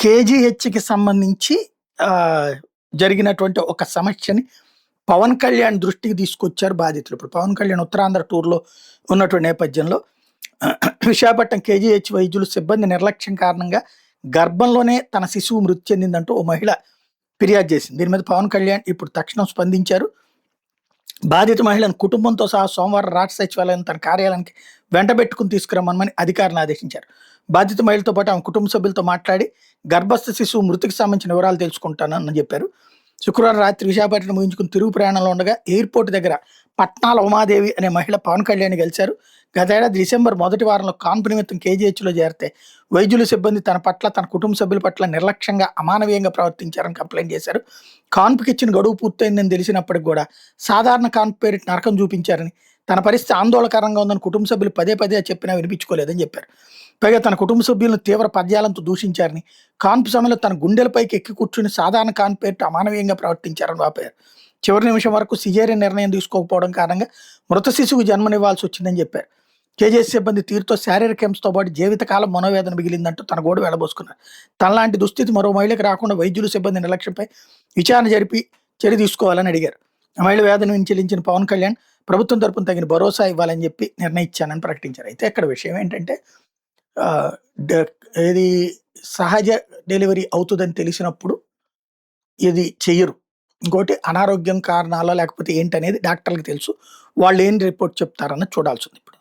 కేజీహెచ్‌కి సంబంధించి ఆహ్, జరిగినటువంటి ఒక సమస్యని పవన్ కళ్యాణ్ దృష్టికి తీసుకొచ్చారు బాధితులు. ఇప్పుడు పవన్ కళ్యాణ్ ఉత్తరాంధ్ర టూర్‌లో ఉన్నటువంటి నేపథ్యంలో విశాఖపట్నం కేజీహెచ్ వైద్యులు సిబ్బంది నిర్లక్ష్యం కారణంగా గర్భంలోనే తన శిశువు మృతి చెందిందంటూ ఓ మహిళ ఫిర్యాదు చేసింది. దీని మీద పవన్ కళ్యాణ్ ఇప్పుడు తక్షణం స్పందించారు. బాధిత మహిళను కుటుంబంతో సహా సోమవారం రాష్ట్ర సచివాలయం తన కార్యాలయానికి వెంటబెట్టుకుని తీసుకురమ్మని అధికారులను ఆదేశించారు. బాధిత మహిళతో పాటు ఆమె కుటుంబ సభ్యులతో మాట్లాడి గర్భస్థ శిశువు మృతికి సంబంధించిన వివరాలు తెలుసుకుంటానని చెప్పారు. శుక్రవారం రాత్రి విశాఖపట్నం ముగించుకుని తిరుగు ప్రయాణంలో ఉండగా ఎయిర్పోర్ట్ దగ్గర పట్నాల ఉమాదేవి అనే మహిళ పవన్ కళ్యాణ్ కలిశారు. గతేడాది డిసెంబర్ మొదటి వారంలో కాన్పు నిమిత్తం కేజీహెచ్లో చేరితే వైద్యుల సిబ్బంది తన పట్ల తన కుటుంబ సభ్యుల పట్ల నిర్లక్ష్యంగా అమానవీయంగా ప్రవర్తించారని కంప్లైంట్ చేశారు. కాన్పుకి ఇచ్చిన గడువు పూర్తయిందని తెలిసినప్పటికి కూడా సాధారణ కాన్పు పేరిట నరకం చూపించారని, తన పరిస్థితి ఆందోళనకరంగా ఉందని కుటుంబ సభ్యులు పదే పదే చెప్పినా వినిపించుకోలేదని చెప్పారు. పైగా తన కుటుంబ సభ్యులను తీవ్ర పద్యాలంతో దూషించారని, కాన్పు సమయంలో తన గుండెలపైకి ఎక్కి కూర్చుని సాధారణ కాన్పు పేరిట అమానవీయంగా ప్రవర్తించారని వాపారు. చివరి నిమిషం వరకు సిజేరియన్ నిర్ణయం తీసుకోకపోవడం కారణంగా మృత శిశువుకు జన్మనివ్వాల్సి వచ్చిందని చెప్పారు. కేజీఎస్ సిబ్బంది తీరుతో శారీరక హింసతో పాటు జీవితకాలం మనోవేదన మిగిలిందంటూ తన గోడు వెళ్లబోసుకున్నారు. తనలాంటి దుస్థితి మరో మహిళకు రాకుండా వైద్యులు సిబ్బంది నిర్లక్ష్యంపై విచారణ జరిపి చర్య తీసుకోవాలని అడిగారు. ఆ మహిళ వేదన చెల్లించిన పవన్ కళ్యాణ్ ప్రభుత్వం తరపున తగిన భరోసా ఇవ్వాలని చెప్పి నిర్ణయించానని ప్రకటించారు. అయితే ఇక్కడ విషయం ఏంటంటే ఆహ్, డ ఏది సహజ డెలివరీ అవుతుందని తెలిసినప్పుడు ఇది చెయ్యరు. ఇంకోటి అనారోగ్యం కారణాలా లేకపోతే ఏంటనేది డాక్టర్‌లకి తెలుసు. వాళ్ళు ఏం రిపోర్ట్ చెప్తారన్నది చూడాల్సింది ఇప్పుడు.